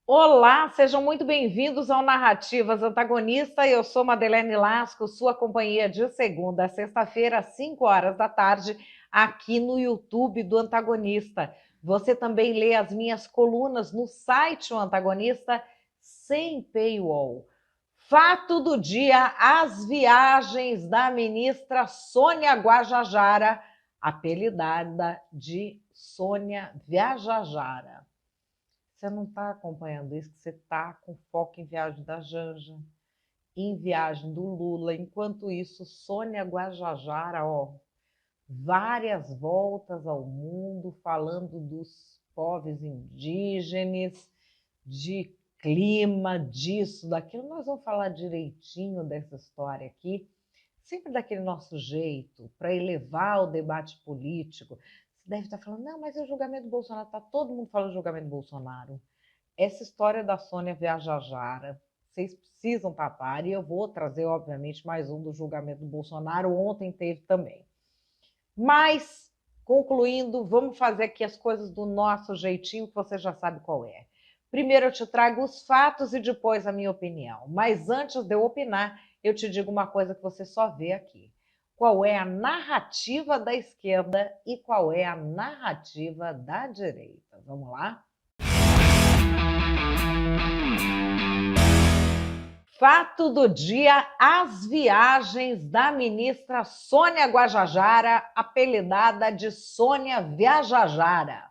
Olá, sejam muito bem-vindos ao Narrativas Antagonista. Eu sou Madeleine Lasco, sua companhia de segunda a sexta-feira, às 5 horas da tarde, aqui no YouTube do Antagonista. Você também lê as minhas colunas no site O Antagonista, sem paywall. Fato do dia: as viagens da ministra Sônia Guajajara, apelidada de Sônia Viajajara. Você não está acompanhando isso, que você está com foco em viagem da Janja, em viagem do Lula. Enquanto isso, Sônia Guajajara, várias voltas ao mundo, falando dos povos indígenas, de clima, disso, daquilo. Nós vamos falar direitinho dessa história aqui, sempre daquele nosso jeito, para elevar o debate político. Você deve estar falando, não, mas é o julgamento do Bolsonaro, está todo mundo falando do julgamento do Bolsonaro. Essa história da Sônia Guajajara, vocês precisam tapar, e eu vou trazer, obviamente, mais um do julgamento do Bolsonaro. Ontem teve também. Mas, concluindo, vamos fazer aqui as coisas do nosso jeitinho, que você já sabe qual é. Primeiro eu te trago os fatos e depois a minha opinião. Mas antes de eu opinar, eu te digo uma coisa que você só vê aqui. Qual é a narrativa da esquerda e qual é a narrativa da direita? Vamos lá? Fato do dia: as viagens da ministra Sônia Guajajara, apelidada de Sônia Viajajara.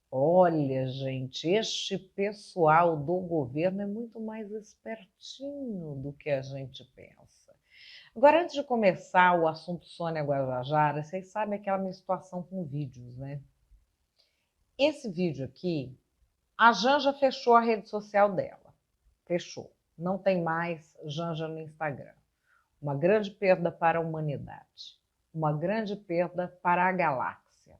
Olha, gente, este pessoal do governo é muito mais espertinho do que a gente pensa. Agora, antes de começar o assunto Sônia Guajajara, vocês sabem aquela minha situação com vídeos, né? Esse vídeo aqui, a Janja fechou a rede social dela. Fechou. Não tem mais Janja no Instagram. Uma grande perda para a humanidade. Uma grande perda para a galáxia.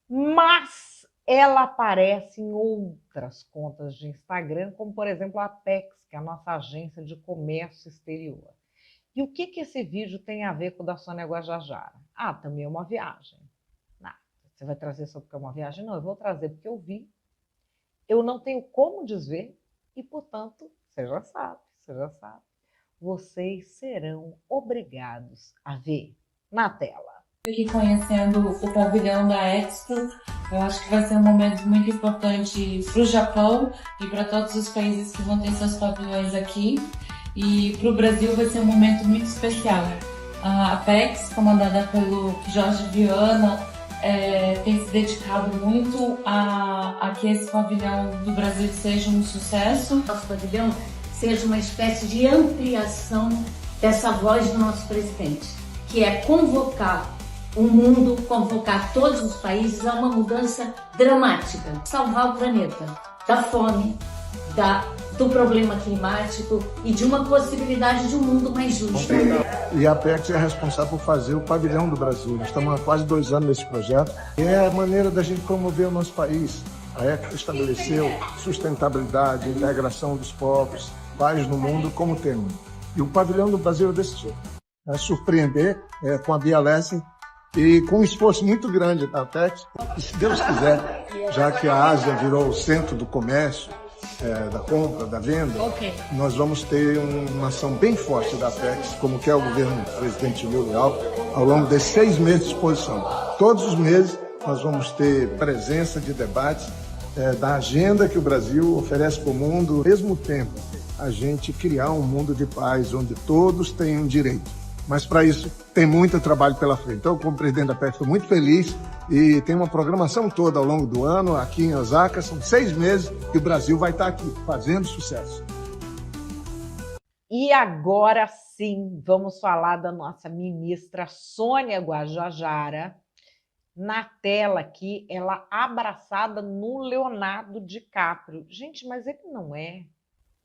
Mas ela aparece em outras contas de Instagram, como, por exemplo, a Apex, que é a nossa agência de comércio exterior. E o que esse vídeo tem a ver com o da Sônia Guajajara? Ah, também é uma viagem. Não, você vai trazer só porque é uma viagem? Não, eu vou trazer porque eu vi. Eu não tenho como desver e, portanto, você já sabe, vocês serão obrigados a ver na tela. Aqui conhecendo o pavilhão da Expo, eu acho que vai ser um momento muito importante para o Japão e para todos os países que vão ter seus pavilhões aqui. E para o Brasil vai ser um momento muito especial. A Apex, comandada pelo Jorge Viana, tem se dedicado muito a que esse pavilhão do Brasil seja um sucesso. Nosso pavilhão seja uma espécie de ampliação dessa voz do nosso presidente, que é convocar o mundo, convocar todos os países a uma mudança dramática, salvar o planeta da fome, do problema climático e de uma possibilidade de um mundo mais justo. E a Apex é responsável por fazer o pavilhão do Brasil. Nós estamos há quase 2 anos nesse projeto. E é a maneira da gente promover o nosso país. A Expo estabeleceu sustentabilidade, integração dos povos, paz no mundo como tema. E o pavilhão do Brasil é desse tipo. É surpreender com a Via Leste e com um esforço muito grande da Apex. E se Deus quiser, já que a Ásia virou o centro do comércio, da compra, da venda, nós vamos ter uma ação bem forte da Apex, como que é o governo do presidente Lula, ao longo desses 6 meses de exposição. Todos os meses nós vamos ter presença de debates da agenda que o Brasil oferece para o mundo, ao mesmo tempo a gente criar um mundo de paz, onde todos tenham direito. Mas para isso tem muito trabalho pela frente. Então, como presidente da Apex, estou muito feliz e tem uma programação toda ao longo do ano aqui em Osaka. São 6 meses que o Brasil vai estar aqui fazendo sucesso. E agora sim, vamos falar da nossa ministra Sônia Guajajara. Na tela aqui, ela abraçada no Leonardo DiCaprio. Gente, mas ele não é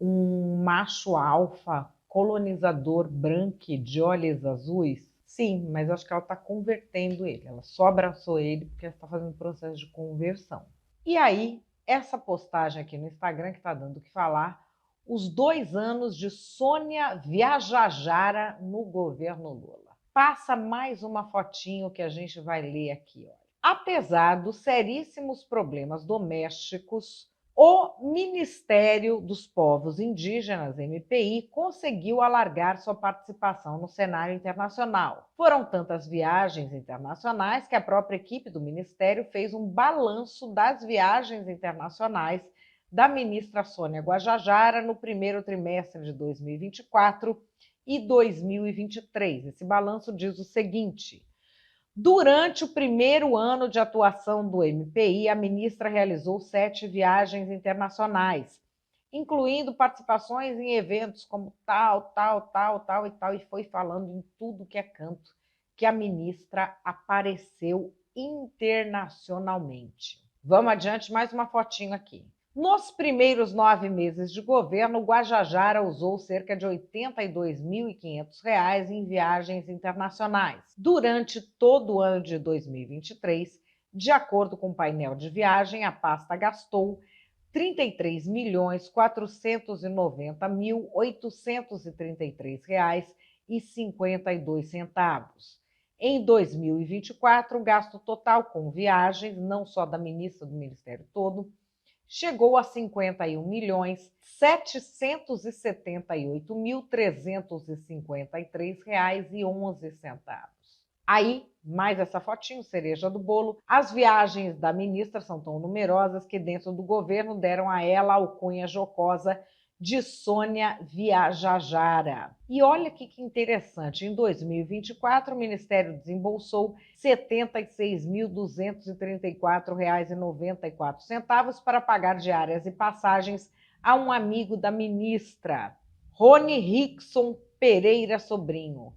um macho alfa colonizador branco de olhos azuis? Sim, mas acho que ela está convertendo ele. Ela só abraçou ele porque ela está fazendo processo de conversão. E aí, essa postagem aqui no Instagram, que está dando o que falar, os 2 anos de Sônia Viajajara no governo Lula. Passa mais uma fotinho que a gente vai ler aqui. Olha. Apesar dos seríssimos problemas domésticos, O Ministério dos Povos Indígenas, MPI, conseguiu alargar sua participação no cenário internacional. Foram tantas viagens internacionais que a própria equipe do Ministério fez um balanço das viagens internacionais da ministra Sônia Guajajara no primeiro trimestre de 2024 e 2023. Esse balanço diz o seguinte: durante o primeiro ano de atuação do MPI, a ministra realizou 7 viagens internacionais, incluindo participações em eventos como tal, e foi falando em tudo que é canto que a ministra apareceu internacionalmente. Vamos adiante, mais uma fotinho aqui. Nos primeiros 9 meses de governo, Guajajara usou cerca de R$ 82.500 em viagens internacionais. Durante todo o ano de 2023, de acordo com o painel de viagem, a pasta gastou R$ 33.490.833,52. Em 2024, o gasto total com viagens, não só da ministra, do Ministério todo, chegou a R$ 51.778.353,11. Aí, mais essa fotinho, cereja do bolo, as viagens da ministra são tão numerosas que dentro do governo deram a ela a alcunha jocosa de Sônia Guajajara. E olha que interessante, em 2024 o Ministério desembolsou R$ 76.234,94 para pagar diárias e passagens a um amigo da ministra, Rony Rickson Pereira Sobrinho,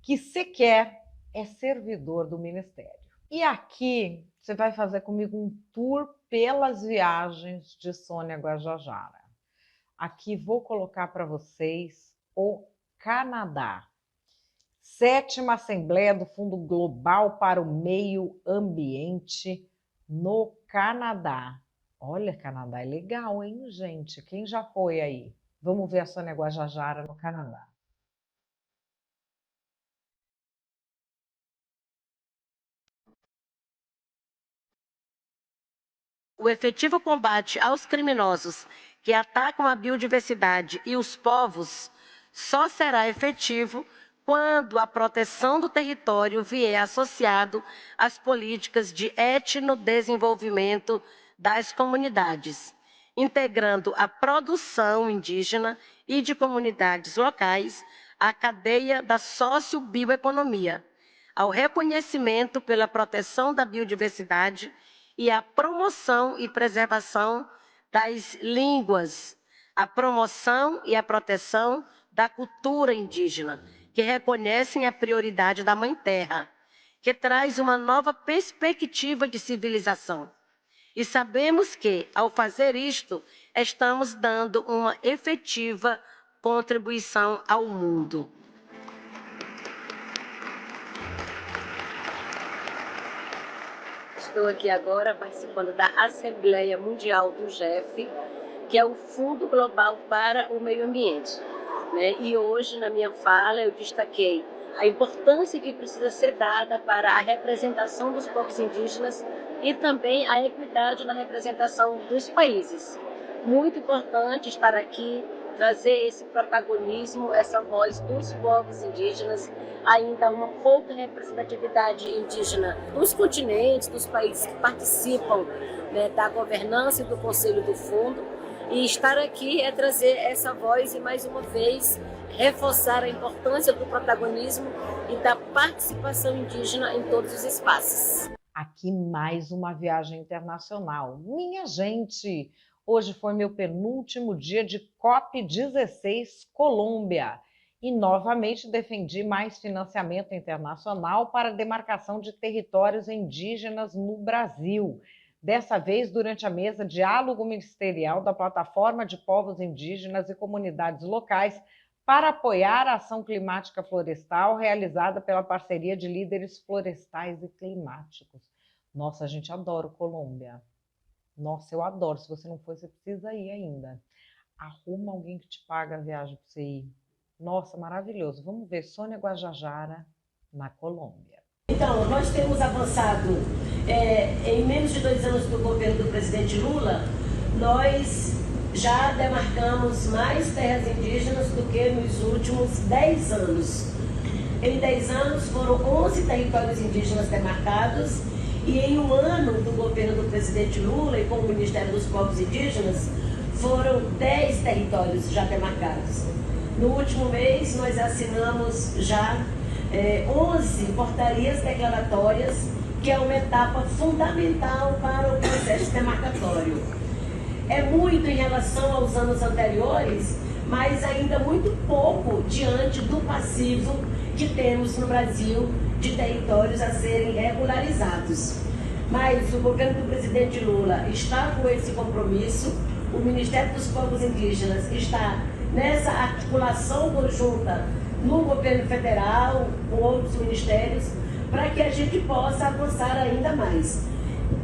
que sequer é servidor do Ministério. E aqui você vai fazer comigo um tour pelas viagens de Sônia Guajajara. Aqui vou colocar para vocês o Canadá. 7ª Assembleia do Fundo Global para o Meio Ambiente no Canadá. Olha, Canadá é legal, hein, gente? Quem já foi aí? Vamos ver a Sônia Guajajara no Canadá. O efetivo combate aos criminosos que atacam a biodiversidade e os povos só será efetivo quando a proteção do território vier associado às políticas de etnodesenvolvimento das comunidades, integrando a produção indígena e de comunidades locais à cadeia da sociobioeconomia, ao reconhecimento pela proteção da biodiversidade e à promoção e preservação das línguas, a promoção e a proteção da cultura indígena, que reconhecem a prioridade da Mãe Terra, que traz uma nova perspectiva de civilização. E sabemos que, ao fazer isto, estamos dando uma efetiva contribuição ao mundo. Estou aqui agora participando da Assembleia Mundial do GEF, que é o Fundo Global para o Meio Ambiente. E hoje, na minha fala, eu destaquei a importância que precisa ser dada para a representação dos povos indígenas e também a equidade na representação dos países. Muito importante estar aqui, trazer esse protagonismo, essa voz dos povos indígenas, ainda uma pouca representatividade indígena nos continentes, dos países que participam da governança e do Conselho do Fundo. E estar aqui é trazer essa voz e, mais uma vez, reforçar a importância do protagonismo e da participação indígena em todos os espaços. Aqui mais uma viagem internacional. Minha gente, hoje foi meu penúltimo dia de COP16 Colômbia e novamente defendi mais financiamento internacional para a demarcação de territórios indígenas no Brasil. Dessa vez, durante a mesa Diálogo Ministerial da Plataforma de Povos Indígenas e Comunidades Locais para apoiar a ação climática florestal realizada pela Parceria de Líderes Florestais e Climáticos. Nossa, a gente adora o Colômbia. Nossa, eu adoro. Se você não for, você precisa ir ainda. Arruma alguém que te paga a viagem para você ir. Nossa, maravilhoso. Vamos ver Sônia Guajajara na Colômbia. Então, nós temos avançado em menos de 2 anos do governo do presidente Lula nós já demarcamos mais terras indígenas do que nos últimos 10 anos. Em 10 anos foram 11 territórios indígenas demarcados e em um ano do governo do presidente Lula e com o Ministério dos Povos Indígenas foram 10 territórios já demarcados. No último mês nós assinamos já 11 portarias declaratórias, que é uma etapa fundamental para o processo demarcatório. É muito em relação aos anos anteriores, mas ainda muito pouco diante do passivo que temos no Brasil de territórios a serem regularizados. Mas o governo do presidente Lula está com esse compromisso, o Ministério dos Povos Indígenas está nessa articulação conjunta no governo federal, com outros ministérios, para que a gente possa avançar ainda mais.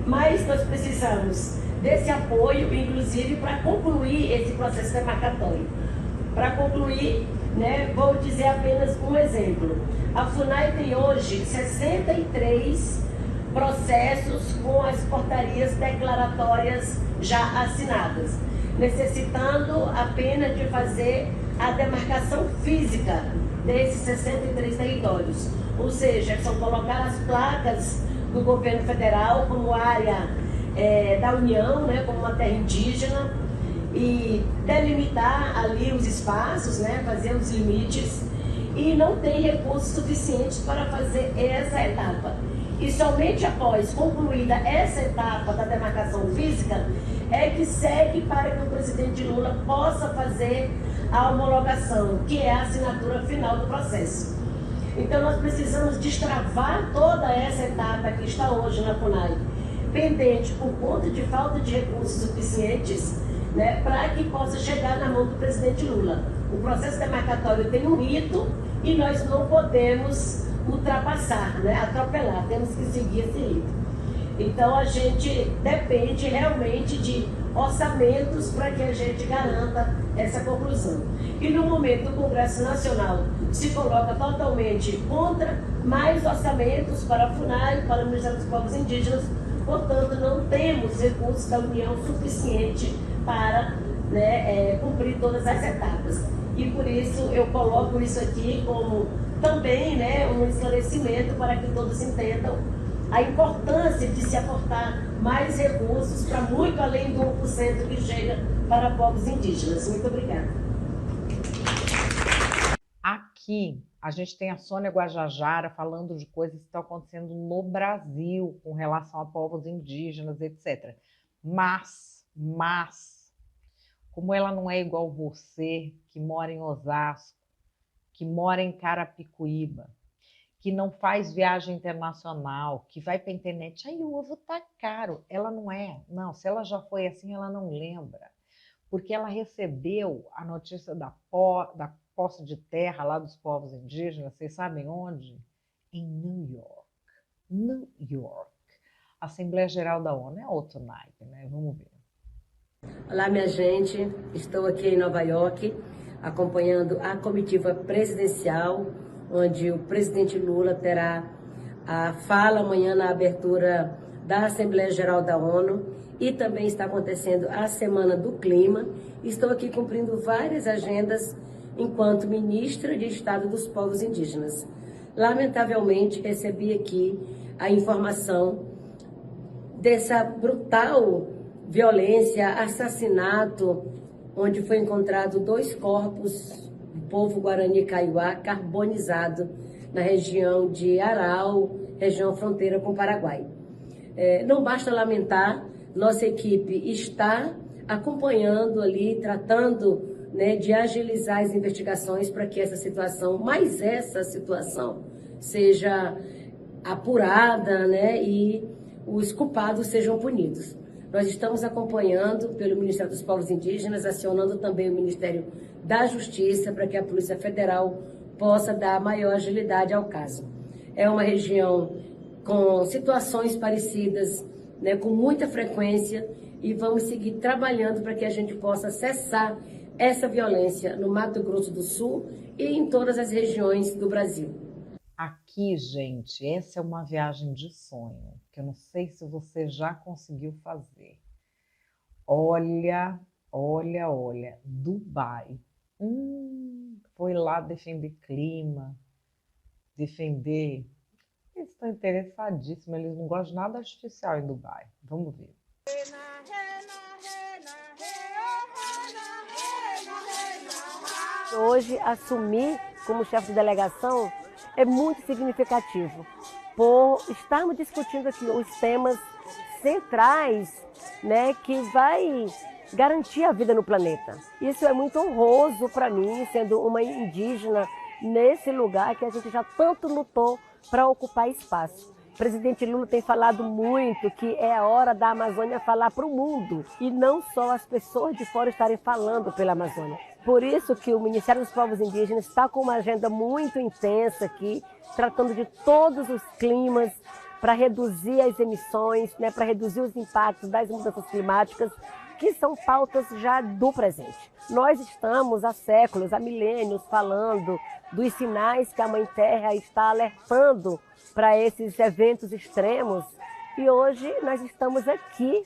Mas nós precisamos desse apoio, inclusive, para concluir esse processo demarcatório. Para concluir, vou dizer apenas um exemplo. A FUNAI tem hoje 63 processos com as portarias declaratórias já assinadas, necessitando apenas de fazer a demarcação física desses 63 territórios. Ou seja, são colocar as placas do governo federal como área da União, como uma terra indígena, e delimitar ali os espaços, fazer os limites, e não tem recursos suficientes para fazer essa etapa. E somente após concluída essa etapa da demarcação física é que segue para que o presidente Lula possa fazer a homologação, que é a assinatura final do processo. Então nós precisamos destravar toda essa etapa que está hoje na FUNAI, pendente por conta de falta de recursos suficientes, para que possa chegar na mão do presidente Lula. O processo demarcatório tem um rito e nós não podemos ultrapassar, atropelar, temos que seguir esse rito. Então a gente depende realmente de orçamentos para que a gente garanta essa conclusão. E no momento o Congresso Nacional se coloca totalmente contra mais orçamentos para a FUNAI, para o Ministério dos Povos Indígenas, portanto não temos recursos da União suficiente para cumprir todas as etapas. E por isso eu coloco isso aqui como também um esclarecimento para que todos entendam a importância de se aportar mais recursos para muito além do 1% que chega para povos indígenas. Muito obrigada. Aqui a gente tem a Sônia Guajajara falando de coisas que estão acontecendo no Brasil com relação a povos indígenas, etc. Mas, como ela não é igual você, que mora em Osasco, que mora em Carapicuíba, que não faz viagem internacional, que vai para a internet, aí o ovo tá caro. Ela não é. Não, se ela já foi assim, ela não lembra. Porque ela recebeu a notícia da posse de terra lá dos povos indígenas, vocês sabem onde? Em New York. New York. A Assembleia Geral da ONU é outro naipe, Vamos ver. Olá, minha gente. Estou aqui em Nova York, acompanhando a comitiva presidencial, onde o presidente Lula terá a fala amanhã na abertura da Assembleia Geral da ONU, e também está acontecendo a Semana do Clima. Estou aqui cumprindo várias agendas enquanto ministra de Estado dos Povos Indígenas. Lamentavelmente, recebi aqui a informação dessa brutal violência, assassinato, onde foi encontrado 2 corpos do povo Guarani Kaiowá carbonizado na região de Aral, região fronteira com o Paraguai. Não basta lamentar, nossa equipe está acompanhando ali, tratando de agilizar as investigações para que essa situação seja apurada, e os culpados sejam punidos. Nós estamos acompanhando pelo Ministério dos Povos Indígenas, acionando também o Ministério da Justiça para que a Polícia Federal possa dar maior agilidade ao caso. É uma região com situações parecidas, com muita frequência, e vamos seguir trabalhando para que a gente possa cessar essa violência no Mato Grosso do Sul e em todas as regiões do Brasil. Aqui, gente, essa é uma viagem de sonho, que eu não sei se você já conseguiu fazer. Olha, olha, Dubai. Foi lá defender clima, defender. Eles estão interessadíssimos, eles não gostam de nada artificial em Dubai. Vamos ver. Hoje, assumir como chefe de delegação é muito significativo, por estarmos discutindo aqui os temas centrais, né, que vai garantir a vida no planeta. Isso é muito honroso para mim, sendo uma indígena nesse lugar que a gente já tanto lutou para ocupar espaço. O presidente Lula tem falado muito que é a hora da Amazônia falar para o mundo e não só as pessoas de fora estarem falando pela Amazônia. Por isso que o Ministério dos Povos Indígenas está com uma agenda muito intensa aqui, tratando de todos os climas para reduzir as emissões, né, para reduzir os impactos das mudanças climáticas, que são pautas já do presente. Nós estamos há séculos, há milênios, falando dos sinais que a Mãe Terra está alertando para esses eventos extremos e hoje nós estamos aqui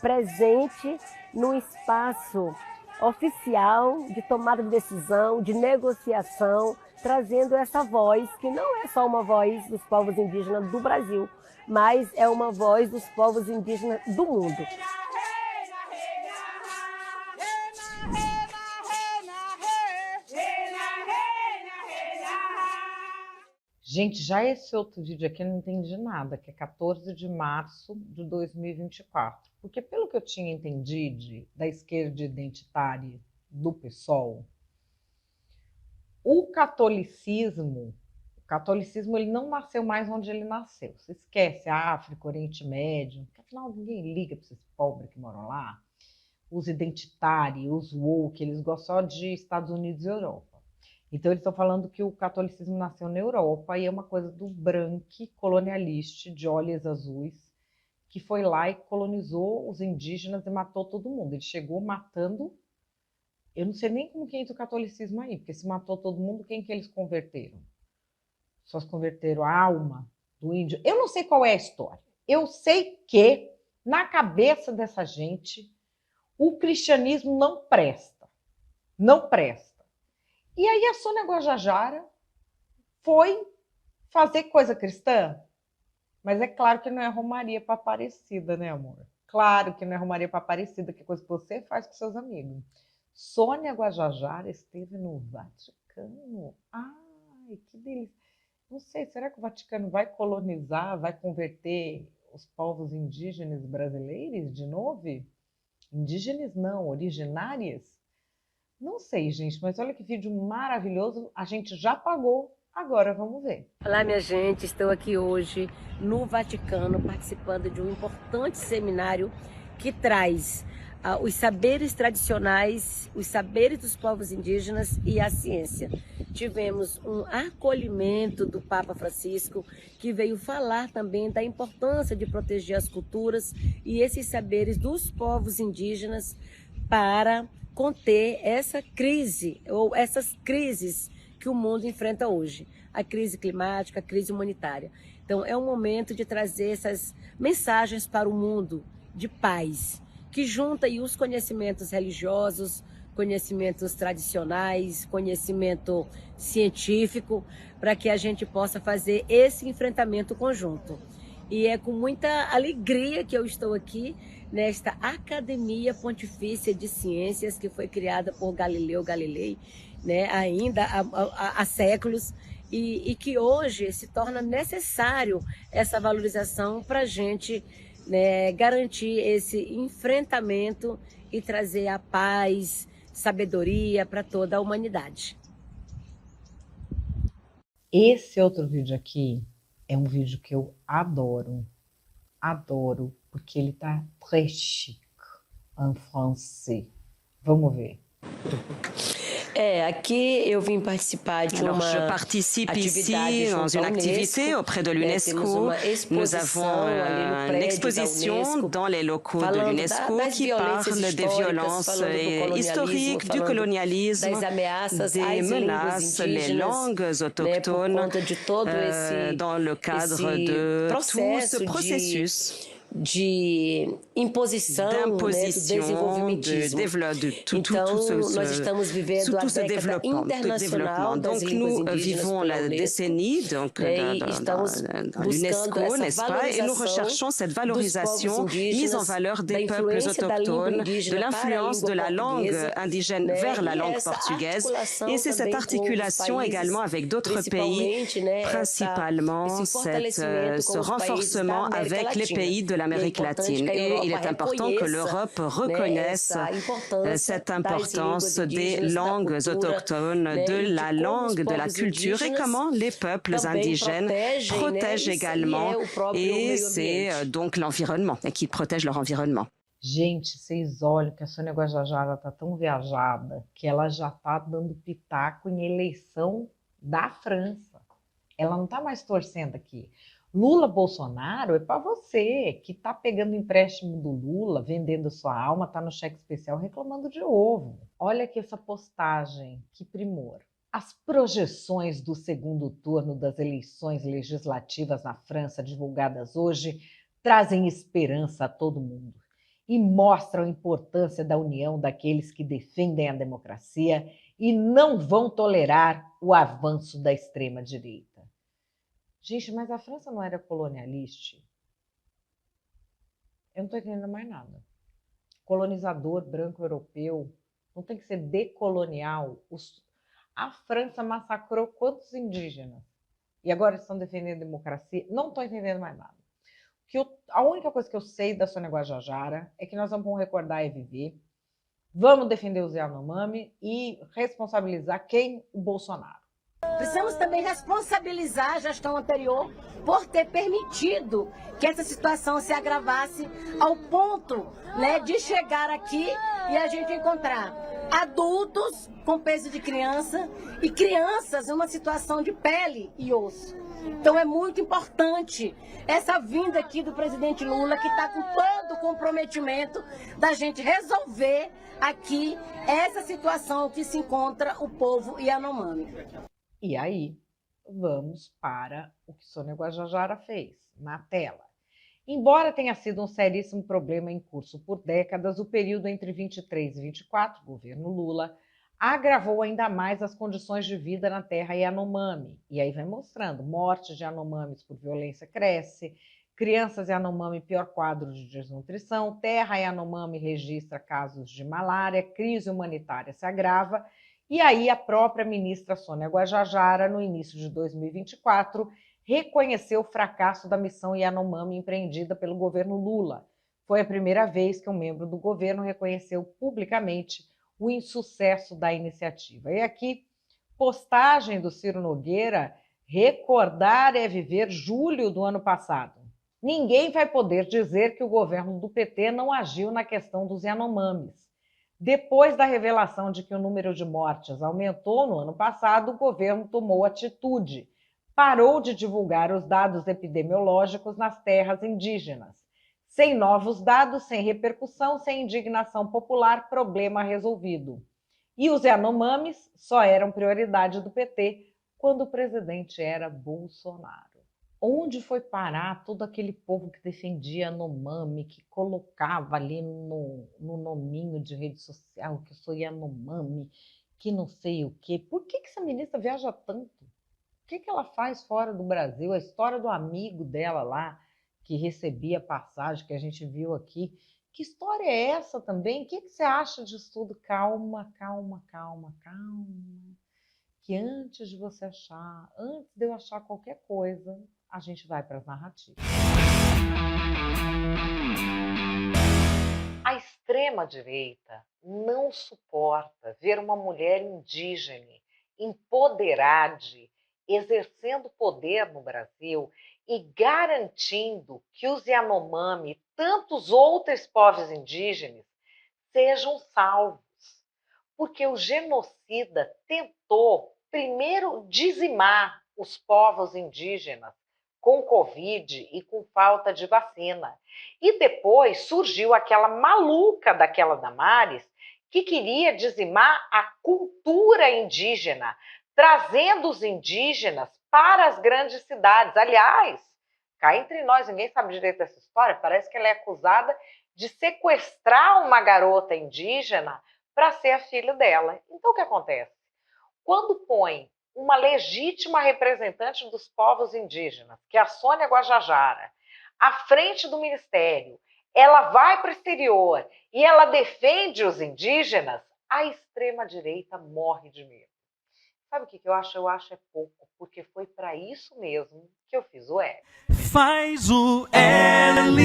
presente num espaço oficial de tomada de decisão, de negociação, trazendo essa voz que não é só uma voz dos povos indígenas do Brasil, mas é uma voz dos povos indígenas do mundo. Gente, já esse outro vídeo aqui eu não entendi nada, que é 14 de março de 2024. Porque pelo que eu tinha entendido da esquerda identitária do PSOL, o catolicismo ele não nasceu mais onde ele nasceu. Você esquece a África, Oriente Médio, que afinal ninguém liga para esses pobres que moram lá. Os identitários, os woke, eles gostam só de Estados Unidos e Europa. Então, eles estão falando que o catolicismo nasceu na Europa e é uma coisa do branco colonialista de olhos azuis, que foi lá e colonizou os indígenas e matou todo mundo. Ele chegou matando... Eu não sei nem como que entra o catolicismo aí, porque se matou todo mundo, quem que eles converteram? Só se converteram a alma do índio. Eu não sei qual é a história. Eu sei que, na cabeça dessa gente, o cristianismo não presta. Não presta. E aí a Sônia Guajajara foi fazer coisa cristã? Mas é claro que não é romaria para Aparecida, né, amor? Claro que não é romaria para Aparecida, que é coisa que você faz com seus amigos. Sônia Guajajara esteve no Vaticano. Ai, que delícia. Não sei, será que o Vaticano vai colonizar, vai converter os povos indígenas brasileiros de novo? Indígenas não, originárias? Não sei, gente, mas olha que vídeo maravilhoso. A gente já pagou, agora vamos ver. Olá, minha gente. Estou aqui hoje no Vaticano participando de um importante seminário que traz os saberes tradicionais, os saberes dos povos indígenas e a ciência. Tivemos um acolhimento do Papa Francisco, que veio falar também da importância de proteger as culturas e esses saberes dos povos indígenas para conter essa crise, ou essas crises que o mundo enfrenta hoje. A crise climática, a crise humanitária. Então é um momento de trazer essas mensagens para o mundo de paz, que junta aí os conhecimentos religiosos, conhecimentos tradicionais, conhecimento científico, para que a gente possa fazer esse enfrentamento conjunto. E é com muita alegria que eu estou aqui nesta Academia Pontifícia de Ciências, que foi criada por Galileu Galilei, né, ainda há séculos, e que hoje se torna necessário essa valorização para a gente, né, garantir esse enfrentamento e trazer a paz, sabedoria para toda a humanidade. Esse outro vídeo aqui é um vídeo que eu adoro, porque ele tá très chic en français. Vamos ver. Aqui eu vim participar de uma je participe ici dans une activité auprès de l'UNESCO. Nous avons une exposition dans les locaux de l'UNESCO qui parle des violences historiques, du colonialisme, des menaces, les langues autochtones dans le cadre de tout ce processus de imposição, né, do desenvolvimentismo. Então, nós estamos vivendo a década internacional das línguas indígenas pela Unesco, e estamos buscando essa valorização mise en valeur des peuples autochtones, de l'influence de la langue indigène vers la langue portugaise. Et c'est cette articulation également avec d'autres pays, principalement ce renforcement avec les pays de l'Amérique latine. Et il est important que l'Europe reconnaisse cette importance des langues autochtones, de la langue, de la culture et comment les peuples indigènes protègent également. Et c'est donc l'environnement, et qu'ils protègent leur environnement. Gente, vocês olham que a Sônia Guajajara está tão viajada que ela já está dando pitaco em eleição da França. Ela não está mais torcendo aqui. Lula, Bolsonaro é para você, que está pegando empréstimo do Lula, vendendo sua alma, está no cheque especial reclamando de ovo. Olha aqui essa postagem, que primor. As projeções do segundo turno das eleições legislativas na França, divulgadas hoje, trazem esperança a todo mundo e mostram a importância da união daqueles que defendem a democracia e não vão tolerar o avanço da extrema-direita. Gente, mas a França não era colonialista? Eu não estou entendendo mais nada. Colonizador branco europeu não tem que ser decolonial. A França massacrou quantos indígenas? E agora estão defendendo a democracia? Não estou entendendo mais nada. A única coisa que eu sei da Sônia Guajajara é que nós vamos recordar e viver, vamos defender os Yanomami e responsabilizar quem? O Bolsonaro. Precisamos também responsabilizar a gestão anterior por ter permitido que essa situação se agravasse ao ponto, né, de chegar aqui e a gente encontrar adultos com peso de criança e crianças em uma situação de pele e osso. Então é muito importante essa vinda aqui do presidente Lula, que está com todo o comprometimento da gente resolver aqui essa situação que se encontra o povo Yanomami. E aí, vamos para o que Sônia Guajajara fez, na tela. Embora tenha sido um seríssimo problema em curso por décadas, o período entre 23 e 24, governo Lula, agravou ainda mais as condições de vida na terra Yanomami. E aí vai mostrando, mortes de Yanomamis por violência cresce, crianças Yanomami pior quadro de desnutrição, terra Yanomami registra casos de malária, crise humanitária se agrava. E aí a própria ministra Sônia Guajajara, no início de 2024, reconheceu o fracasso da missão Yanomami empreendida pelo governo Lula. Foi a primeira vez que um membro do governo reconheceu publicamente o insucesso da iniciativa. E aqui, postagem do Ciro Nogueira, recordar é viver julho do ano passado. Ninguém vai poder dizer que o governo do PT não agiu na questão dos Yanomamis. Depois da revelação de que o número de mortes aumentou no ano passado, o governo tomou atitude. Parou de divulgar os dados epidemiológicos nas terras indígenas. Sem novos dados, sem repercussão, sem indignação popular, problema resolvido. E os Yanomamis só eram prioridade do PT quando o presidente era Bolsonaro. Onde foi parar todo aquele povo que defendia Yanomami, que colocava ali no nominho de rede social que eu sou Yanomami, que não sei o quê? Por que essa ministra viaja tanto? O que ela faz fora do Brasil? A história do amigo dela lá, que recebia passagem, que a gente viu aqui. Que história é essa também? O que você acha disso tudo? Calma, calma, calma, calma. Que antes de você achar, antes de eu achar qualquer coisa, a gente vai para as narrativas. A extrema-direita não suporta ver uma mulher indígena, empoderada, exercendo poder no Brasil e garantindo que os Yanomami e tantos outros povos indígenas sejam salvos. Porque o genocida tentou, primeiro, dizimar os povos indígenas com Covid e com falta de vacina. E depois surgiu aquela maluca daquela Damares que queria dizimar a cultura indígena, trazendo os indígenas para as grandes cidades. Aliás, Cá entre nós, ninguém sabe direito dessa história, parece que ela é acusada de sequestrar uma garota indígena para ser a filha dela. Então, o que acontece? Quando põe uma legítima representante dos povos indígenas, que é a Sônia Guajajara, à frente do ministério, ela vai para o exterior e ela defende os indígenas, a extrema-direita morre de medo. Sabe o que eu acho? Eu acho é pouco, porque foi para isso mesmo que eu fiz o L. Faz o L.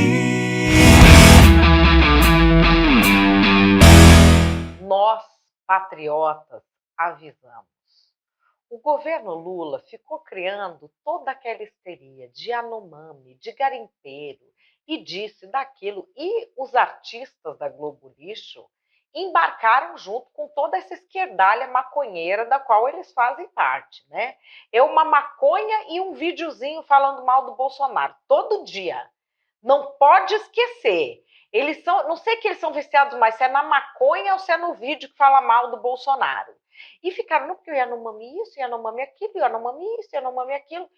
Nós, patriotas, avisamos. O governo Lula ficou criando toda aquela histeria de Yanomami, de garimpeiro, e disso e daquilo. E os artistas da Globo Lixo embarcaram junto com toda essa esquerdalha maconheira da qual eles fazem parte, né? É uma maconha e um videozinho falando mal do Bolsonaro, todo dia. Não pode esquecer. Eles são, não sei que eles são viciados mais, se é na maconha ou se é no vídeo que fala mal do Bolsonaro. E ficaram, não, porque o Yanomami isso, Yanomami aquilo, Yanomami isso, Yanomami aquilo.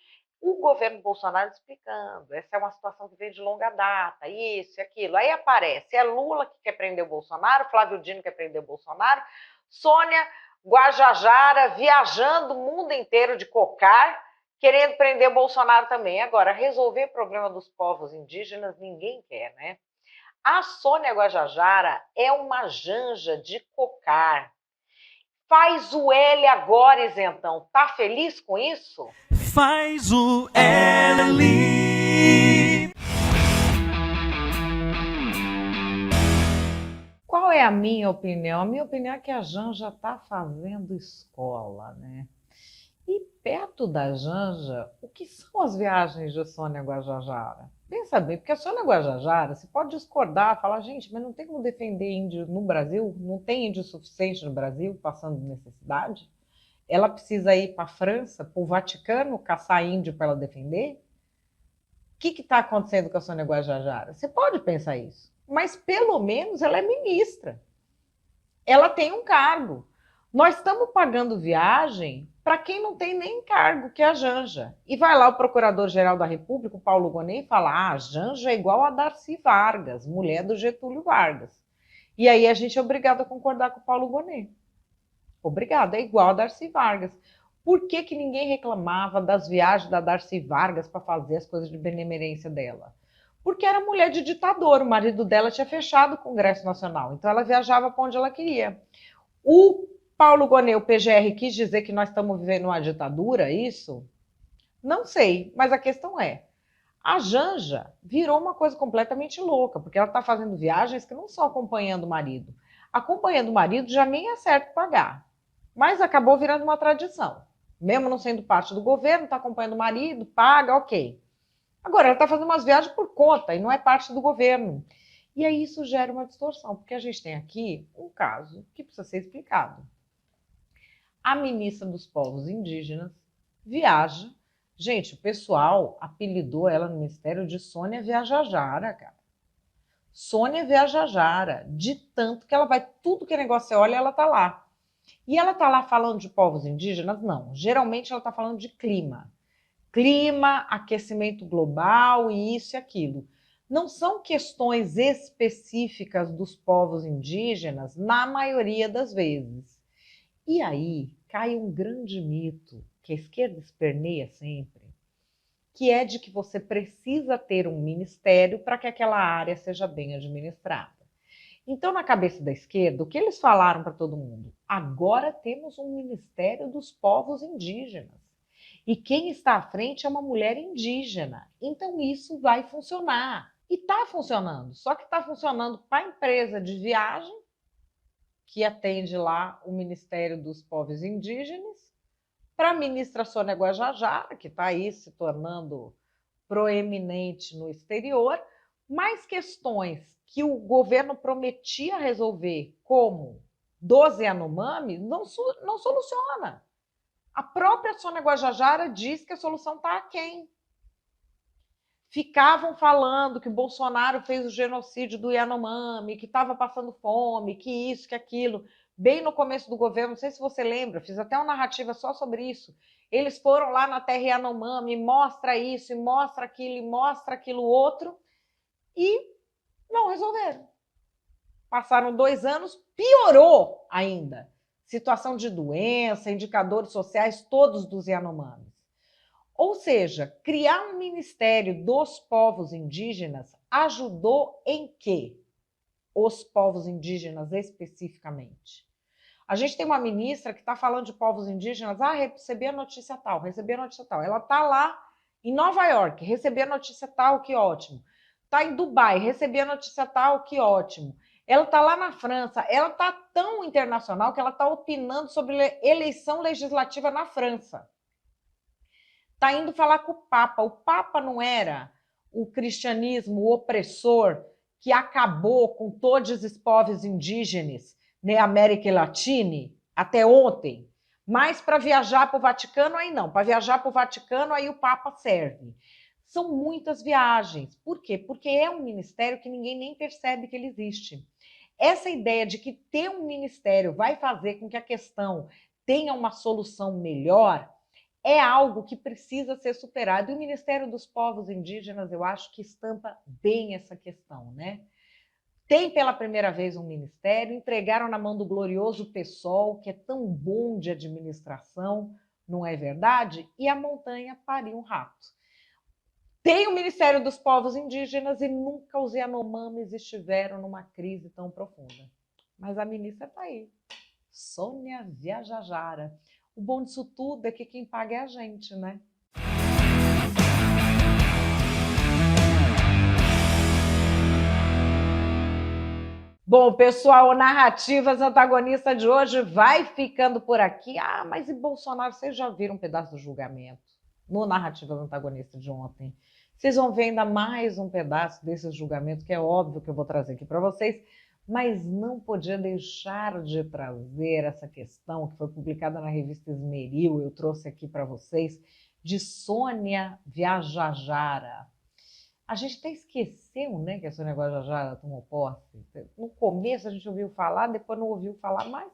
O governo Bolsonaro explicando, essa é uma situação que vem de longa data, isso e aquilo. Aí aparece, é Lula que quer prender o Bolsonaro, Flávio Dino quer prender o Bolsonaro, Sônia Guajajara viajando o mundo inteiro de cocar, querendo prender o Bolsonaro também. Agora, resolver o problema dos povos indígenas ninguém quer, né? A Sônia Guajajara é uma janja de cocar. Faz o L agora, isentão. Tá feliz com isso? Faz o L. Qual é a minha opinião? A minha opinião é que a Janja está fazendo escola, né? E perto da Janja, o que são as viagens de Sônia Guajajara? Pensa bem, porque a Sônia Guajajara, você pode discordar, falar, gente, mas não tem como defender índio no Brasil? Não tem índio suficiente no Brasil passando necessidade? Ela precisa ir para a França, para o Vaticano, caçar índio para ela defender? O que está acontecendo com a Sônia Guajajara? Você pode pensar isso, mas pelo menos ela é ministra. Ela tem um cargo. Nós estamos pagando viagem para quem não tem nem cargo, que é a Janja. E vai lá o Procurador-Geral da República, o Paulo Gonet, e fala, a Janja é igual a Darcy Vargas, mulher do Getúlio Vargas. E aí a gente é obrigado a concordar com o Paulo Gonet. Obrigado, é igual a Darcy Vargas. Por que que ninguém reclamava das viagens da Darcy Vargas para fazer as coisas de benemerência dela? Porque era mulher de ditador, o marido dela tinha fechado o Congresso Nacional, então ela viajava para onde ela queria. O Paulo Gonet, o PGR, quis dizer que nós estamos vivendo uma ditadura, isso? Não sei, mas a questão é, a Janja virou uma coisa completamente louca, porque ela está fazendo viagens que não só acompanhando o marido. Acompanhando o marido já nem é certo pagar, mas acabou virando uma tradição. Mesmo não sendo parte do governo, está acompanhando o marido, paga, ok. Agora, ela está fazendo umas viagens por conta e não é parte do governo. E aí isso gera uma distorção, porque a gente tem aqui um caso que precisa ser explicado. A ministra dos povos indígenas viaja. Gente, o pessoal apelidou ela no ministério de Sônia Viajajara, cara. Sônia Viajajara, de tanto que ela vai, tudo que é negócio você olha, ela tá lá. E ela tá lá falando de povos indígenas? Não. Geralmente ela tá falando de clima. Clima, aquecimento global e isso e aquilo. Não são questões específicas dos povos indígenas, na maioria das vezes. E aí cai um grande mito, que a esquerda esperneia sempre, que é de que você precisa ter um ministério para que aquela área seja bem administrada. Então, na cabeça da esquerda, o que eles falaram para todo mundo? Agora temos um Ministério dos Povos Indígenas. E quem está à frente é uma mulher indígena. Então, isso vai funcionar. E está funcionando. Só que está funcionando para a empresa de viagem, que atende lá o Ministério dos Povos Indígenas, para a ministra Sônia Guajajara, que está aí se tornando proeminente no exterior, mais questões que o governo prometia resolver, como 12 Yanomami, não soluciona. A própria Sônia Guajajara diz que a solução está aquém. ficavam falando que o Bolsonaro fez o genocídio do Yanomami, que estava passando fome, que isso, que aquilo. Bem no começo do governo, não sei se você lembra, fiz até uma narrativa só sobre isso. Eles foram lá na terra Yanomami, mostra isso, e mostra aquilo outro, e não resolveram. Passaram 2 anos, piorou ainda. Situação de doença, indicadores sociais, todos dos Yanomamis. Ou seja, criar um Ministério dos Povos Indígenas ajudou em quê? Os povos indígenas especificamente. A gente tem uma ministra que está falando de povos indígenas, recebi a notícia tal, recebi a notícia tal. Ela está lá em Nova York, recebi a notícia tal, que ótimo. Está em Dubai, recebi a notícia tal, que ótimo. Ela está lá na França, ela está tão internacional que ela está opinando sobre eleição legislativa na França. Está indo falar com o Papa. O Papa não era o cristianismo opressor que acabou com todos os povos indígenas na América Latina até ontem. Mas para viajar para o Vaticano, aí não. Para viajar para o Vaticano, aí o Papa serve. São muitas viagens. Por quê? Porque é um ministério que ninguém nem percebe que ele existe. Essa ideia de que ter um ministério vai fazer com que a questão tenha uma solução melhor é algo que precisa ser superado. E o Ministério dos Povos Indígenas, eu acho que estampa bem essa questão, né? Tem pela primeira vez um ministério, entregaram na mão do glorioso PSOL, que é tão bom de administração, não é verdade? E a montanha pariu um rato. Tem o Ministério dos Povos Indígenas e nunca os Yanomamis estiveram numa crise tão profunda. Mas a ministra está aí, Sônia Guajajara. O bom disso tudo é que quem paga é a gente, né? Bom, pessoal, o Narrativas Antagonista de hoje vai ficando por aqui. Mas e Bolsonaro? Vocês já viram um pedaço do julgamento no Narrativas Antagonista de ontem? Vocês vão ver ainda mais um pedaço desse julgamento, que é óbvio que eu vou trazer aqui para vocês, mas não podia deixar de trazer essa questão que foi publicada na revista Esmeril, eu trouxe aqui para vocês, de Sônia Guajajara. A gente até esqueceu, né, que a Sônia Guajajara tomou posse. No começo a gente ouviu falar, depois não ouviu falar mais.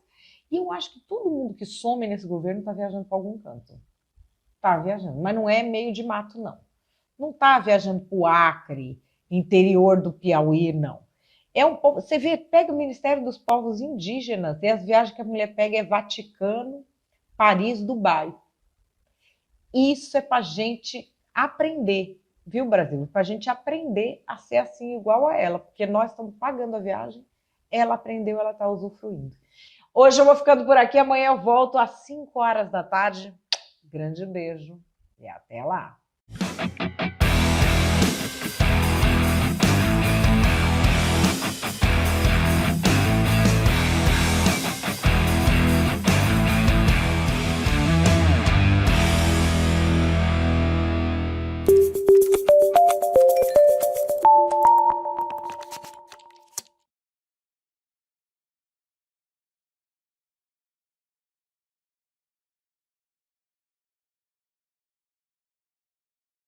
E eu acho que todo mundo que some nesse governo está viajando para algum canto. Está viajando, mas não é meio de mato, não. Não está viajando para o Acre, interior do Piauí, não. É um povo, você vê, pega o Ministério dos Povos Indígenas, e as viagens que a mulher pega é Vaticano, Paris, Dubai. Isso é para a gente aprender, viu, Brasil? Para a gente aprender a ser assim igual a ela, porque nós estamos pagando a viagem, ela aprendeu, ela está usufruindo. Hoje eu vou ficando por aqui, amanhã eu volto às 5 horas da tarde. Grande beijo e até lá!